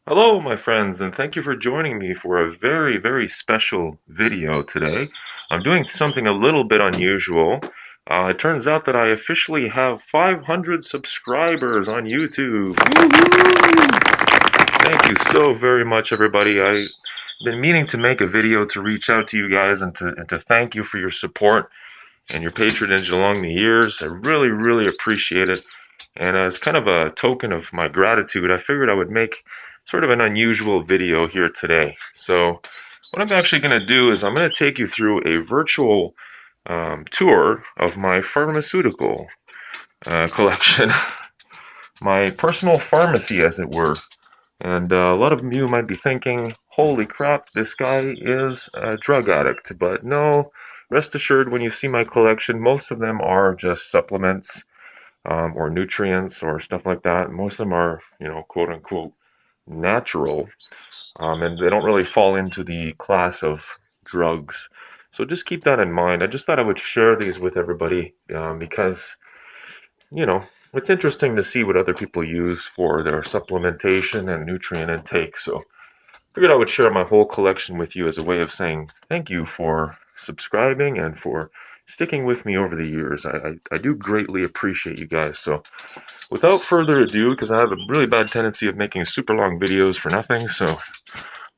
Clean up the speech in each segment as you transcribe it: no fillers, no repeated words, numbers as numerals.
Hello, my friends, and thank you for joining me for a very, very special video today. I'm doing something a little bit unusual. It turns out that I officially have 500 subscribers on YouTube. Woohoo! Thank you so very much, everybody. I've been meaning to make a video to reach out to you guys and to thank you for your support and your patronage along the years. I really, really appreciate it. And as kind of a token of my gratitude, I figured I would make sort of an unusual video here today. So what I'm actually going to do is I'm going to take you through a virtual tour of my pharmaceutical collection, my personal pharmacy, as it were. And a lot of you might be thinking, holy crap, this guy is a drug addict. But no, rest assured, when you see my collection, most of them are just supplements or nutrients or stuff like that. Most of them are, quote unquote, natural, and they don't really fall into the class of drugs. So just keep that in mind. I just thought I would share these with everybody because, you know, it's interesting to see what other people use for their supplementation and nutrient intake. So figured I would share my whole collection with you as a way of saying thank you for subscribing and for sticking with me over the years. I do greatly appreciate you guys. So without further ado, because I have a really bad tendency of making super long videos for nothing, so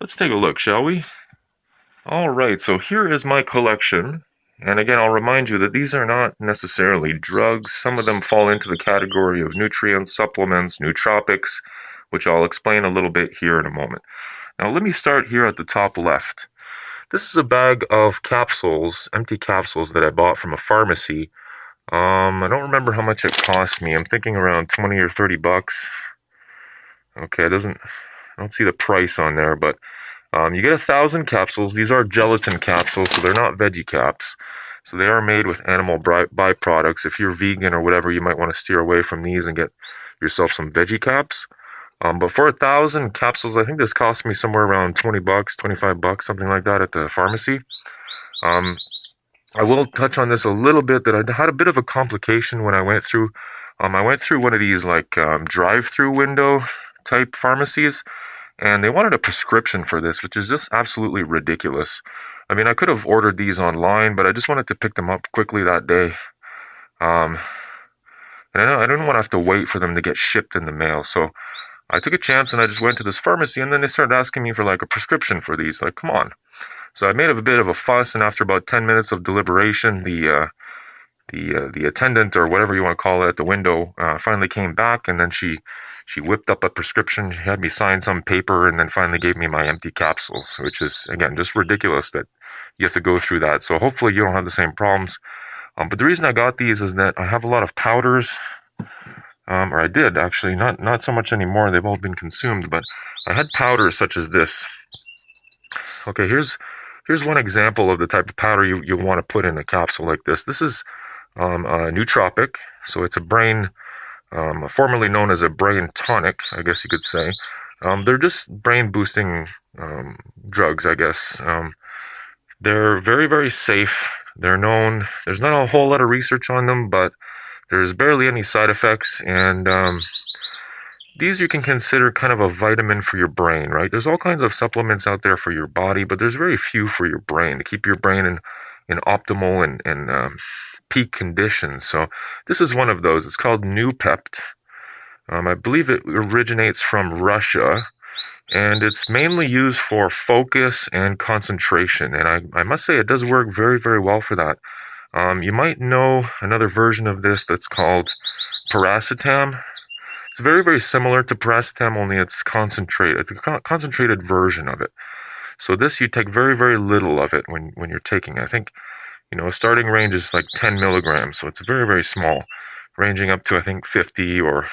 let's take a look, shall we? All right, so here is my collection. And again, I'll remind you that these are not necessarily drugs. Some of them fall into the category of nutrients, supplements, nootropics, which I'll explain a little bit here in a moment. Now, let me start here at the top left. This is a bag of capsules, empty capsules that I bought from a pharmacy. I don't remember how much it cost me. I'm thinking around 20 or 30 bucks. Okay, I don't see the price on there, but you get 1,000 capsules. These are gelatin capsules, so they're not veggie caps. So they are made with animal byproducts. If you're vegan or whatever, you might want to steer away from these and get yourself some veggie caps. But for 1,000 capsules, I think this cost me somewhere around 20 bucks, 25 bucks, something like that at the pharmacy. Um, I will touch on this a little bit that I had a bit of a complication when I went through. I went through one of these like drive-through window type pharmacies, and they wanted a prescription for this, which is just absolutely ridiculous. I mean, I could have ordered these online, but I just wanted to pick them up quickly that day. Um, and I didn't want to have to wait for them to get shipped in the mail, so I took a chance and I just went to this pharmacy, and then they started asking me for like a prescription for these. Like, come on. So I made a bit of a fuss, and after about 10 minutes of deliberation, the attendant or whatever you want to call it at the window finally came back, and then she whipped up a prescription, had me sign some paper, and then finally gave me my empty capsules, which is again just ridiculous that you have to go through that. So hopefully you don't have the same problems. But the reason I got these is that I have a lot of powders, or I did actually, not so much anymore. They've all been consumed, but I had powders such as this. Okay, here's one example of the type of powder you want to put in a capsule like this. This is a nootropic, so it's a brain, formerly known as a brain tonic, I guess you could say. They're just brain boosting drugs, I guess. They're very, very safe. They're known, there's not a whole lot of research on them, but there's barely any side effects, and these you can consider kind of a vitamin for your brain, right? There's all kinds of supplements out there for your body, but there's very few for your brain to keep your brain in optimal and peak conditions. So this is one of those. It's called Noopept. I believe it originates from Russia, and it's mainly used for focus and concentration. And I must say it does work very, very well for that. You might know another version of this that's called paracetam. It's very, very similar to paracetam, only it's concentrated. It's a concentrated version of it. So this, you take very, very little of it when you're taking it. I think, a starting range is like 10 milligrams, so it's very, very small, ranging up to, I think, 50, or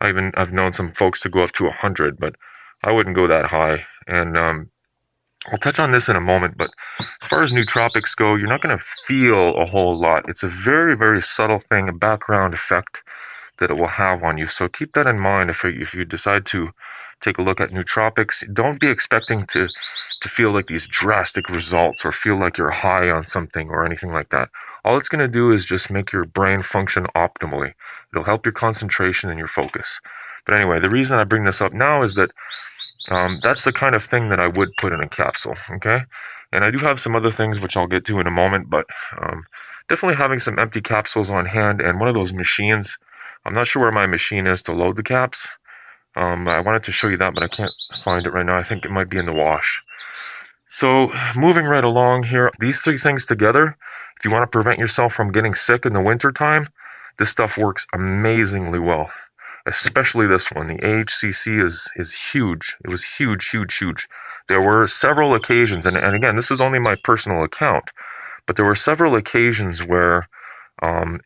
I've known some folks to go up to 100, but I wouldn't go that high. And I'll touch on this in a moment, but as far as nootropics go, you're not going to feel a whole lot. It's a very, very subtle thing, a background effect that it will have on you. So keep that in mind if you decide to take a look at nootropics. Don't be expecting to feel like these drastic results or feel like you're high on something or anything like that. All it's going to do is just make your brain function optimally. It'll help your concentration and your focus. But anyway, the reason I bring this up now is that That's the kind of thing that I would put in a capsule, okay? And I do have some other things which I'll get to in a moment, but definitely having some empty capsules on hand and one of those machines. I'm not sure where my machine is to load the caps. I wanted to show you that, but I can't find it right now. I think it might be in the wash. So, moving right along here, these three things together, if you want to prevent yourself from getting sick in the wintertime, this stuff works amazingly well. Especially this one. The AHCC is huge. It was huge, huge, huge. There were several occasions, and again, this is only my personal account, but there were several occasions where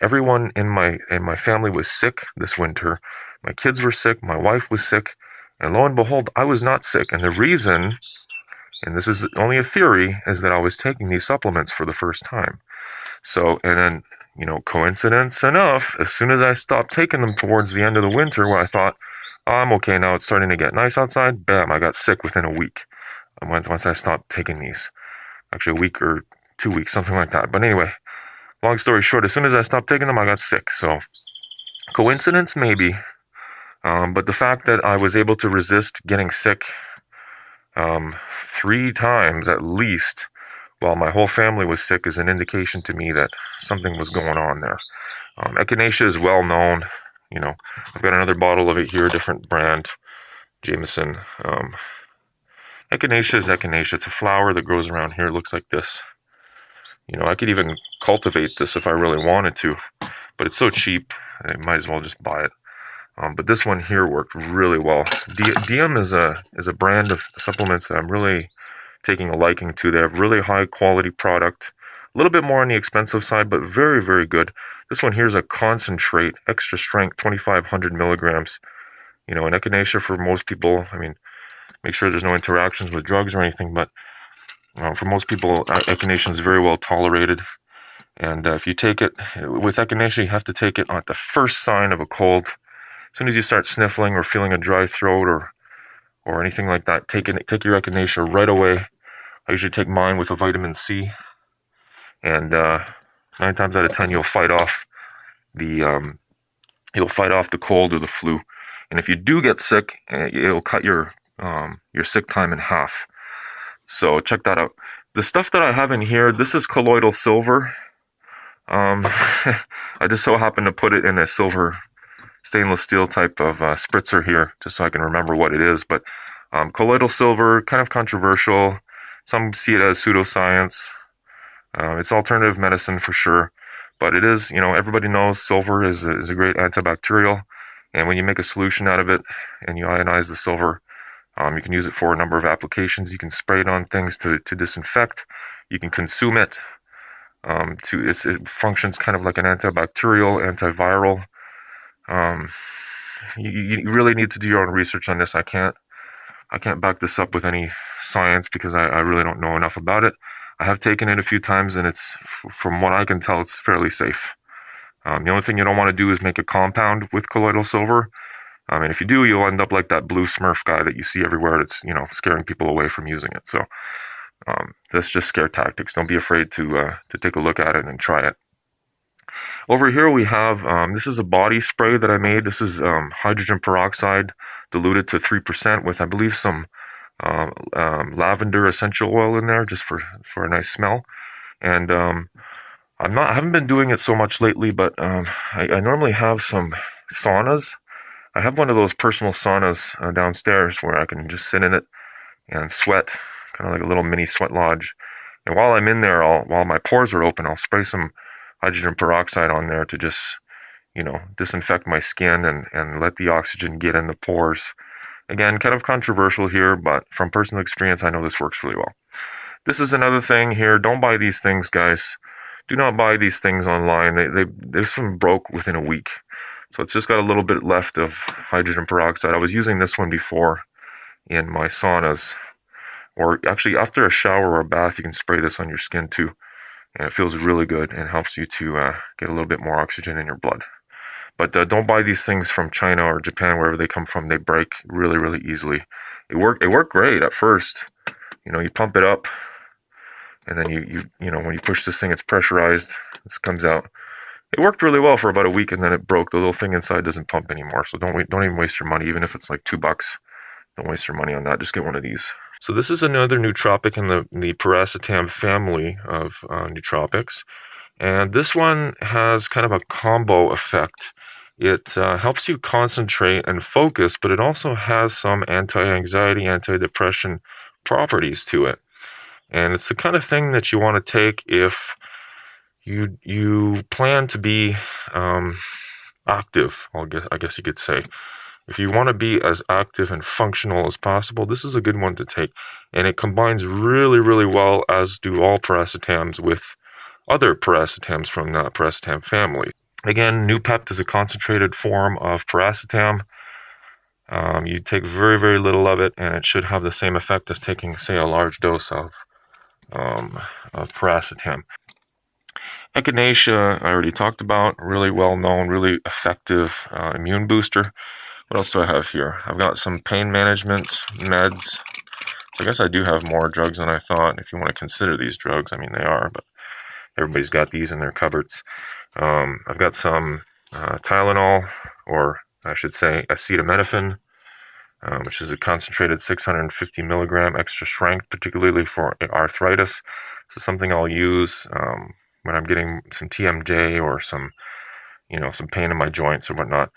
everyone in my family was sick this winter. My kids were sick, my wife was sick, and lo and behold, I was not sick. And the reason, and this is only a theory, is that I was taking these supplements for the first time. So, and then, coincidence enough, as soon as I stopped taking them towards the end of the winter, where I thought, oh, I'm okay now, it's starting to get nice outside, bam, I got sick within a week. Once I stopped taking these. Actually, a week or 2 weeks, something like that. But anyway, long story short, as soon as I stopped taking them, I got sick. So, coincidence, maybe. But the fact that I was able to resist getting sick 3 times at least while my whole family was sick is an indication to me that something was going on there. Echinacea is well known. I've got another bottle of it here, different brand, Jameson. Echinacea is echinacea. It's a flower that grows around here. It looks like this. I could even cultivate this if I really wanted to, but it's so cheap, I might as well just buy it. But this one here worked really well. Diem is a brand of supplements that I'm really taking a liking to. They have really high quality product, a little bit more on the expensive side, but very, very good. This one here is a concentrate, extra strength, 2,500 milligrams. And echinacea for most people, make sure there's no interactions with drugs or anything, but for most people, echinacea is very well tolerated. And if you take it, with echinacea, you have to take it at the first sign of a cold. As soon as you start sniffling or feeling a dry throat or anything like that, take your echinacea right away. I usually take mine with a vitamin C, and 9 times out of 10 you'll fight off the cold or the flu. And if you do get sick, it'll cut your sick time in half. So check that out. The stuff that I have in here, this is colloidal silver. I just so happen to put it in a silver stainless steel type of spritzer here, just so I can remember what it is. But colloidal silver, kind of controversial. Some see it as pseudoscience. It's alternative medicine for sure. But it is, everybody knows silver is a great antibacterial. And when you make a solution out of it and you ionize the silver, you can use it for a number of applications. You can spray it on things to disinfect. You can consume it. It functions kind of like an antibacterial, antiviral. You really need to do your own research on this. I can't back this up with any science because I really don't know enough about it. I have taken it a few times, and it's, from what I can tell, it's fairly safe. The only thing you don't want to do is make a compound with colloidal silver. And if you do, you'll end up like that blue Smurf guy that you see everywhere. That's scaring people away from using it. So that's just scare tactics. Don't be afraid to take a look at it and try it. Over here we have, this is a body spray that I made. This is hydrogen peroxide diluted to 3% with, I believe, some lavender essential oil in there just for a nice smell. And I haven't been doing it so much lately, but I normally have some saunas. I have one of those personal saunas downstairs where I can just sit in it and sweat, kind of like a little mini sweat lodge. And while I'm in there, while my pores are open, I'll spray some hydrogen peroxide on there to just, disinfect my skin and let the oxygen get in the pores. Again, kind of controversial here, but from personal experience, I know this works really well. This is another thing here. Don't buy these things, guys. Do not buy these things online. This one broke within a week. So it's just got a little bit left of hydrogen peroxide. I was using this one before in my saunas. Or actually, after a shower or a bath, you can spray this on your skin too. And it feels really good and helps you to get a little bit more oxygen in your blood. But don't buy these things from China or Japan, wherever they come from. They break really, really easily. It worked great at first. You pump it up, and then when you push this thing, it's pressurized. This comes out. It worked really well for about a week, and then it broke. The little thing inside doesn't pump anymore. So don't even waste your money, even if it's like $2. Don't waste your money on that. Just get one of these. So this is another nootropic in the piracetam family of nootropics. And this one has kind of a combo effect. It helps you concentrate and focus, but it also has some anti-anxiety, anti-depression properties to it. And it's the kind of thing that you want to take if you plan to be active, I guess you could say. If you want to be as active and functional as possible, this is a good one to take. And it combines really, really well, as do all piracetams, with other piracetams from that piracetam family. Again, Noopept is a concentrated form of piracetam. You take very, very little of it, and it should have the same effect as taking, say, a large dose of piracetam. Echinacea, I already talked about, really well known, really effective immune booster. What else do I have here? I've got some pain management meds. So I guess I do have more drugs than I thought, if you want to consider these drugs. I mean, they are, but everybody's got these in their cupboards. I've got some Tylenol, or I should say acetaminophen, which is a concentrated 650 milligram extra strength, particularly for arthritis. So something I'll use when I'm getting some TMJ or some pain in my joints or whatnot.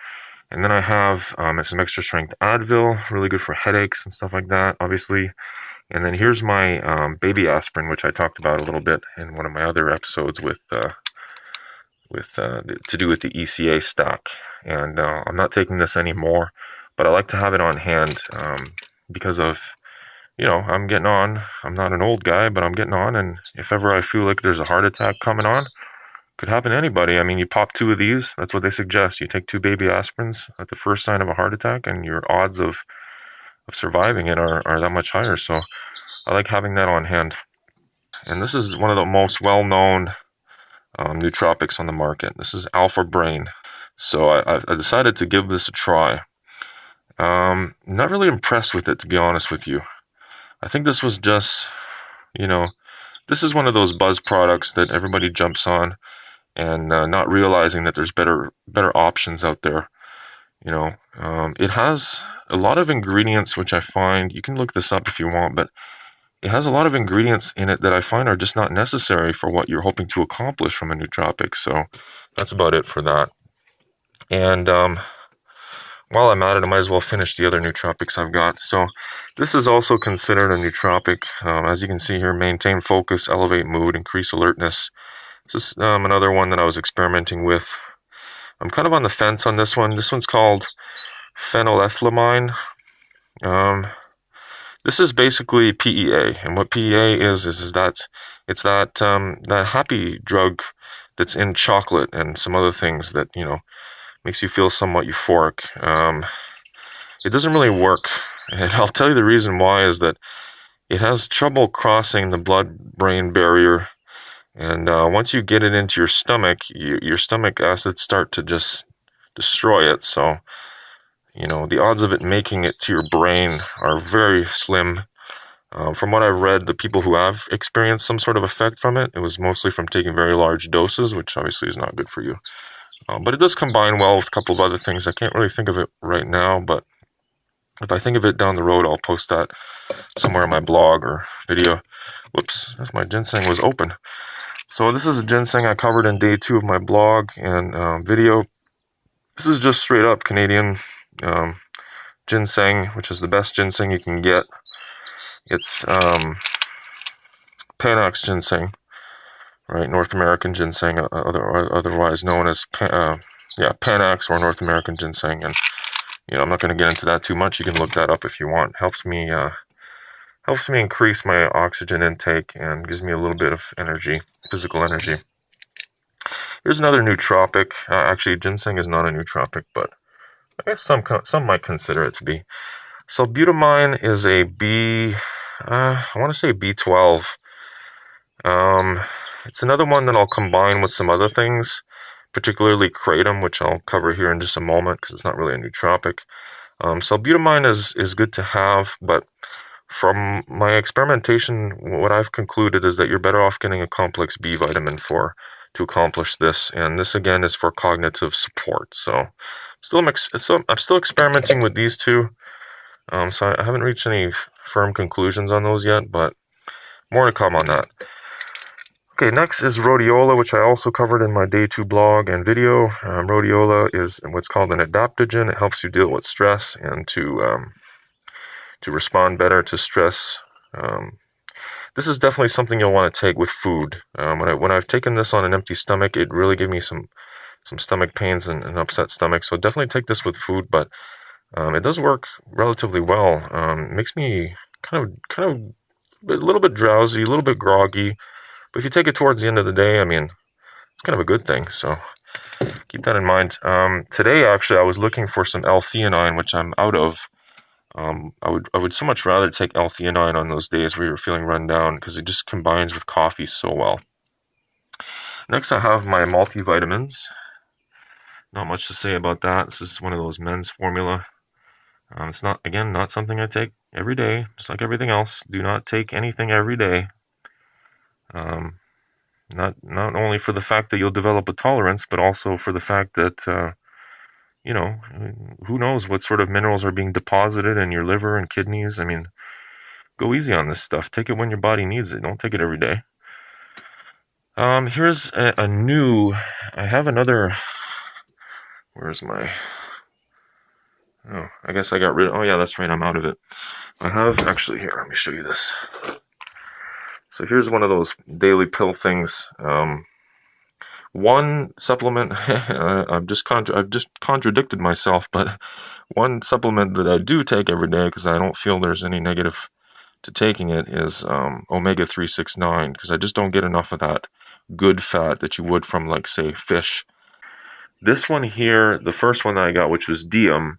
And then I have some extra strength Advil, really good for headaches and stuff like that, obviously. And then here's my baby aspirin, which I talked about a little bit in one of my other episodes to do with the ECA stack. And I'm not taking this anymore, but I like to have it on hand because of, I'm getting on. I'm not an old guy, but I'm getting on. And if ever I feel like there's a heart attack coming on, could happen to anybody. I mean, you pop 2 of these. That's what they suggest. You take 2 baby aspirins at the first sign of a heart attack, and your odds of surviving it are that much higher. So I like having that on hand. And this is one of the most well-known nootropics on the market. This is Alpha Brain. So I decided to give this a try. Not really impressed with it, to be honest with you. I think this was just, this is one of those buzz products that everybody jumps on, and not realizing that there's better options out there. It has a lot of ingredients, which I find, you can look this up if you want, but it has a lot of ingredients in it that I find are just not necessary for what you're hoping to accomplish from a nootropic. So that's about it for that. And while I'm at it, I might as well finish the other nootropics I've got. So this is also considered a nootropic. As you can see here, maintain focus, elevate mood, increase alertness. This is another one that I was experimenting with. I'm kind of on the fence on this one. This one's called phenylethylamine. This is basically PEA, and what PEA is that it's that happy drug that's in chocolate and some other things that makes you feel somewhat euphoric. It doesn't really work, and I'll tell you the reason why is that it has trouble crossing the blood-brain barrier. And once you get it into your stomach acids start to just destroy it. So, the odds of it making it to your brain are very slim. From what I've read, the people who have experienced some sort of effect from it, it was mostly from taking very large doses, which obviously is not good for you. But it does combine well with a couple of other things. I can't really think of it right now, but if I think of it down the road, I'll post that somewhere in my blog or video. Whoops, my ginseng was open. So this is a ginseng I covered in day 2 of my blog and video. This is just straight up Canadian ginseng, which is the best ginseng you can get. It's Panax ginseng, right? North American ginseng, otherwise known as Panax or North American ginseng. And I'm not going to get into that too much. You can look that up if you want. Helps me increase my oxygen intake and gives me a little bit of energy, physical energy. Here's another nootropic. Actually, ginseng is not a nootropic, but I guess some might consider it to be. Salbutamine is a I want to say B12. It's another one that I'll combine with some other things, particularly kratom, which I'll cover here in just a moment because it's not really a nootropic. Salbutamine is good to have, but from my experimentation, what I've concluded is that you're better off getting a complex B vitamin to accomplish this, and this again is for cognitive support. So I'm still experimenting with these two. So I haven't reached any firm conclusions on those yet, but more to come on that. Okay, next is rhodiola, which I also covered in my day 2 blog and video. Rhodiola is what's called an adaptogen. It helps you deal with stress and to respond better to stress. This is definitely something you'll want to take with food. When I've taken this on an empty stomach, it really gave me some stomach pains and an upset stomach. So definitely take this with food, but it does work relatively well. It makes me kind of a little bit drowsy, a little bit groggy. But if you take it towards the end of the day, I mean, it's kind of a good thing. So keep that in mind. Today, actually, I was looking for some L-theanine, which I'm out of. I would so much rather take L-theanine on those days where you're feeling run down because it just combines with coffee so well. Next, I have my multivitamins. Not much to say about that. This is one of those men's formula. It's not, again, not something I take every day, just like everything else. Do not take anything every day. Not only for the fact that you'll develop a tolerance, but also for the fact that you know, who knows what sort of minerals are being deposited in your liver and kidneys. I mean, go easy on this stuff. Take it when your body needs it. Don't take it every day. Here's a new. I have another. Where's my? Oh, I guess I got rid of. Oh yeah, that's right. I'm out of it. I have actually here. Let me show you this. So here's one of those daily pill things. One supplement. I've just contradicted myself, but one supplement that I do take every day because I don't feel there's any negative to taking it is omega 369 because I just don't get enough of that good fat that you would from, like, say, fish. This one here, the first one that I got, which was Diem,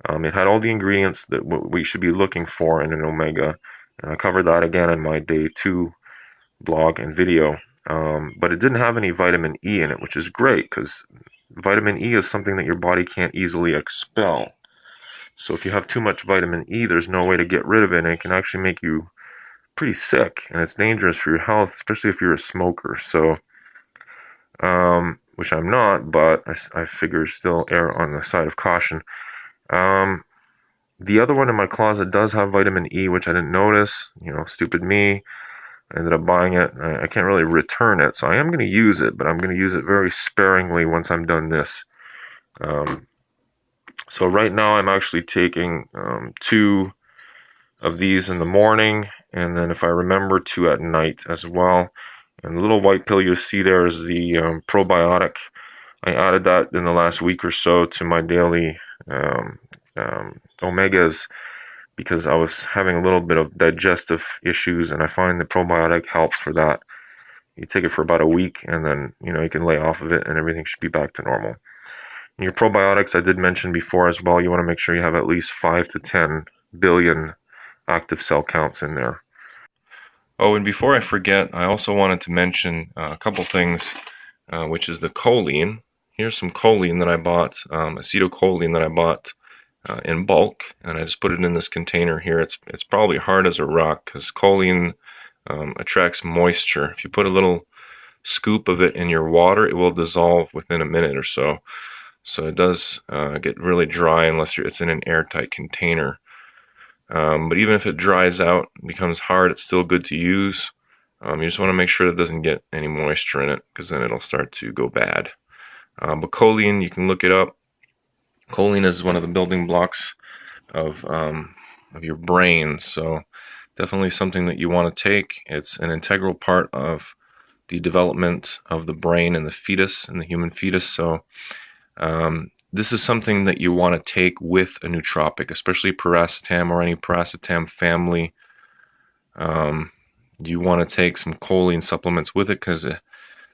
it had all the ingredients that we should be looking for in an omega. And I covered that again in my day 2 blog and video. But it didn't have any vitamin E in it, which is great because vitamin E is something that your body can't easily expel. So if you have too much vitamin E, there's no way to get rid of it, and it can actually make you pretty sick, and it's dangerous for your health, especially if you're a smoker. So, which I'm not, but I figure still err on the side of caution. The other one in my closet does have vitamin E, which I didn't notice. Stupid me. I ended up buying it. I can't really return it, so I am going to use it, but I'm going to use it very sparingly once I'm done this. So right now I'm actually taking 2 of these in the morning, and then if I remember 2 at night as well. And the little white pill you see there is the probiotic. I added that in the last week or so to my daily omegas because I was having a little bit of digestive issues, and I find the probiotic helps for that. You take it for about a week, and then you can lay off of it, and everything should be back to normal. And your probiotics, I did mention before as well, you want to make sure you have at least 5 to 10 billion active cell counts in there. Oh, and before I forget, I also wanted to mention a couple things, which is the choline. Here's some choline that I bought, acetylcholine that I bought in bulk, and I just put it in this container here. It's probably hard as a rock because choline attracts moisture. If you put a little scoop of it in your water, it will dissolve within a minute or so. So it does get really dry unless it's in an airtight container. But even if it dries out and becomes hard, it's still good to use. You just want to make sure it doesn't get any moisture in it because then it'll start to go bad. But choline, you can look it up. Choline is one of the building blocks of your brain, so definitely something that you want to take. It's an integral part of the development of the brain in the fetus, in the human fetus. So this is something that you want to take with a nootropic, especially piracetam or any piracetam family. You want to take some choline supplements with it because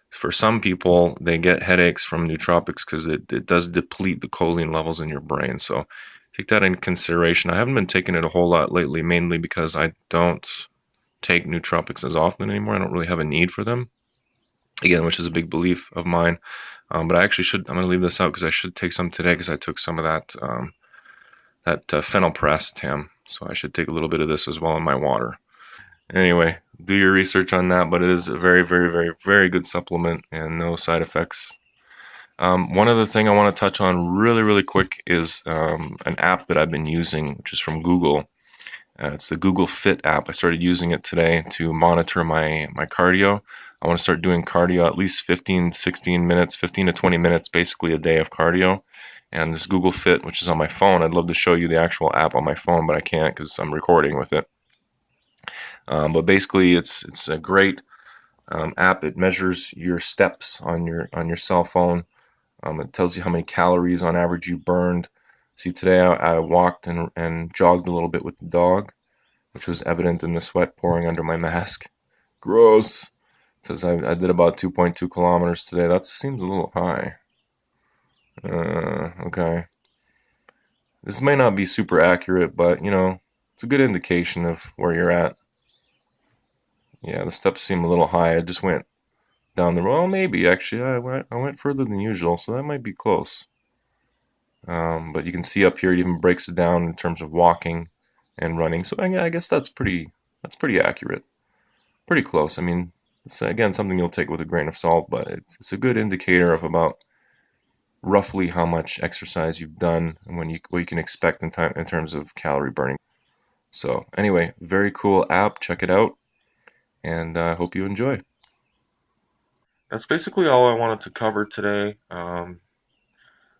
for some people, they get headaches from nootropics because it does deplete the choline levels in your brain. So take that into consideration. I haven't been taking it a whole lot lately, mainly because I don't take nootropics as often anymore. I don't really have a need for them, again, which is a big belief of mine. But I actually should. I'm going to leave this out because I should take some today because I took some of that phenylpiracetam. So I should take a little bit of this as well in my water. Anyway, do your research on that, but it is a very, very, very, very good supplement and no side effects One other thing I want to touch on really, really quick is an app that I've been using, which is from Google. It's the Google Fit app. I started using it today to monitor my cardio. I want to start doing cardio at least 15, 16 minutes, 15 to 20 minutes, basically a day of cardio. And this Google Fit, which is on my phone, I'd love to show you the actual app on my phone, but I can't because I'm recording with it. But basically, it's a great app. It measures your steps on your cell phone. It tells you how many calories on average you burned. See, today I walked and jogged a little bit with the dog, which was evident in the sweat pouring under my mask. Gross. It says I did about 2.2 kilometers today. That seems a little high. Okay. This may not be super accurate, but it's a good indication of where you're at. Yeah, the steps seem a little high. I just went down the road. Well, maybe actually I went further than usual, so that might be close. But you can see up here it even breaks it down in terms of walking and running. So I guess that's pretty accurate, pretty close. I mean, it's again something you'll take with a grain of salt, but it's a good indicator of about roughly how much exercise you've done and what you can expect in terms of calorie burning. So anyway, very cool app. Check it out, and I hope you enjoy. That's basically all I wanted to cover today. I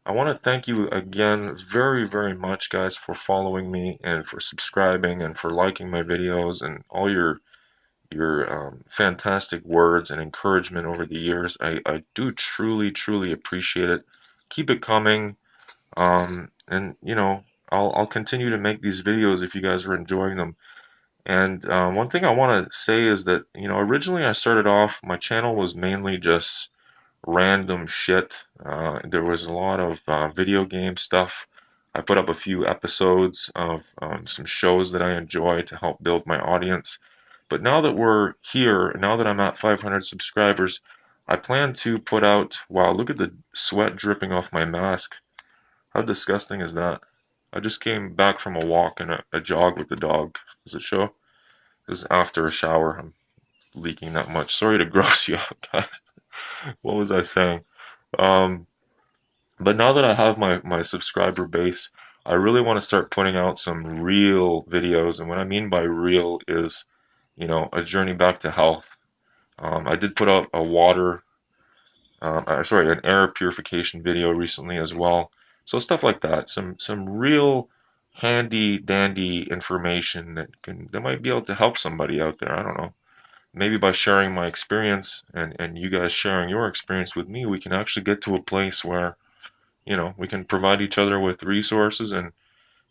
want to thank you again very, very much, guys, for following me and for subscribing and for liking my videos and all your fantastic words and encouragement over the years. I do truly, truly appreciate it. Keep it coming. And I'll continue to make these videos if you guys are enjoying them. And one thing I want to say is that, originally I started off, my channel was mainly just random shit. There was a lot of video game stuff. I put up a few episodes of some shows that I enjoy to help build my audience. But now that we're here, now that I'm at 500 subscribers, I plan to put out, wow, look at the sweat dripping off my mask. How disgusting is that? I just came back from a walk and a jog with the dog. Does it show? This is after a shower. I'm leaking that much. Sorry to gross you out, guys. What was I saying? Um, but now that I have my subscriber base, I really want to start putting out some real videos. And what I mean by real is, a journey back to health. I did put out a an air purification video recently as well. So stuff like that. Some real handy dandy information that might be able to help somebody out there. I don't know. Maybe by sharing my experience and you guys sharing your experience with me, we can actually get to a place where, we can provide each other with resources and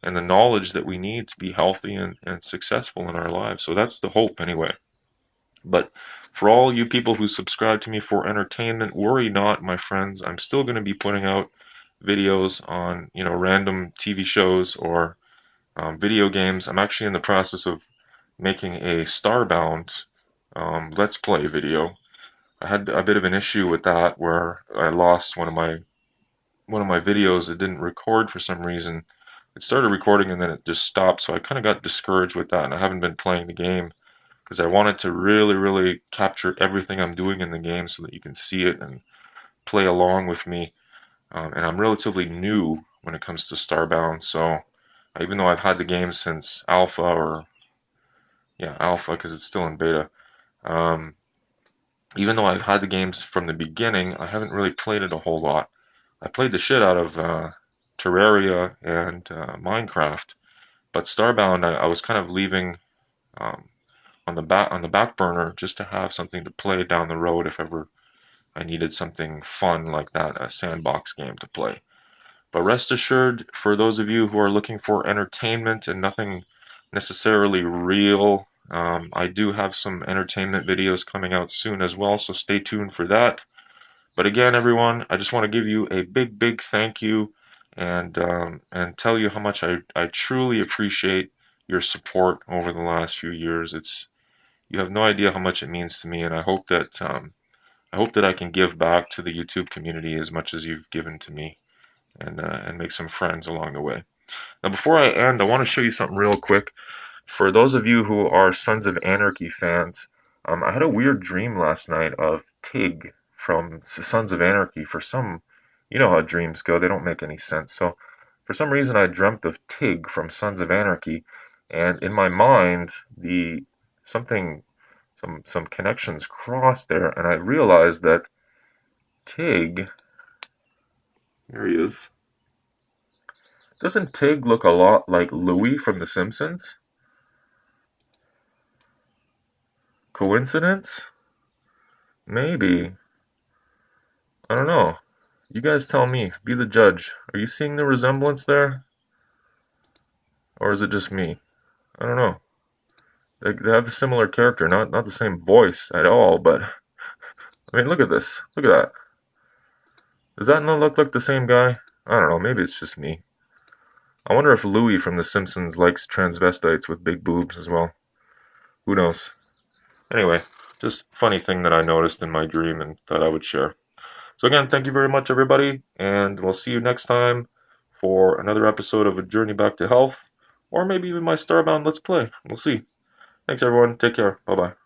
the knowledge that we need to be healthy and successful in our lives. So that's the hope anyway. But for all you people who subscribe to me for entertainment, worry not, my friends. I'm still going to be putting out videos on, random TV shows or video games. I'm actually in the process of making a Starbound Let's Play video. I had a bit of an issue with that where I lost one of my videos. It didn't record for some reason. It started recording and then it just stopped, so I kind of got discouraged with that, and I haven't been playing the game because I wanted to really, really capture everything I'm doing in the game so that you can see it and play along with me. And I'm relatively new when it comes to Starbound, so even though I've had the game since alpha, or yeah, alpha because it's still in beta, um, even though I've had the games from the beginning, I haven't really played it a whole lot. I played the shit out of Terraria and Minecraft, but Starbound I was kind of leaving um, on the back burner just to have something to play down the road if ever I needed something fun like that, a sandbox game to play. But rest assured, for those of you who are looking for entertainment and nothing necessarily real, I do have some entertainment videos coming out soon as well, so stay tuned for that. But again, everyone, I just want to give you a big, big thank you and tell you how much I truly appreciate your support over the last few years. You have no idea how much it means to me, and I hope that I can give back to the YouTube community as much as you've given to me, and make some friends along the way. Now, before I end, I want to show you something real quick. For those of you who are Sons of Anarchy fans, I had a weird dream last night of Tig from Sons of Anarchy. For some You know how dreams go, they don't make any sense. So for some reason I dreamt of Tig from Sons of Anarchy, and in my mind the something some connections crossed there, and I realized that Tig, here he is. Doesn't Tig look a lot like Louie from The Simpsons? Coincidence? Maybe. I don't know. You guys tell me. Be the judge. Are you seeing the resemblance there? Or is it just me? I don't know. They have a similar character, not the same voice at all, but I mean, look at this. Look at that. Does that not look like the same guy? I don't know. Maybe it's just me. I wonder if Louie from The Simpsons likes transvestites with big boobs as well. Who knows? Anyway, just funny thing that I noticed in my dream and thought I would share. So again, thank you very much, everybody, and we'll see you next time for another episode of A Journey Back to Health, or maybe even my Starbound Let's Play. We'll see. Thanks, everyone. Take care. Bye-bye.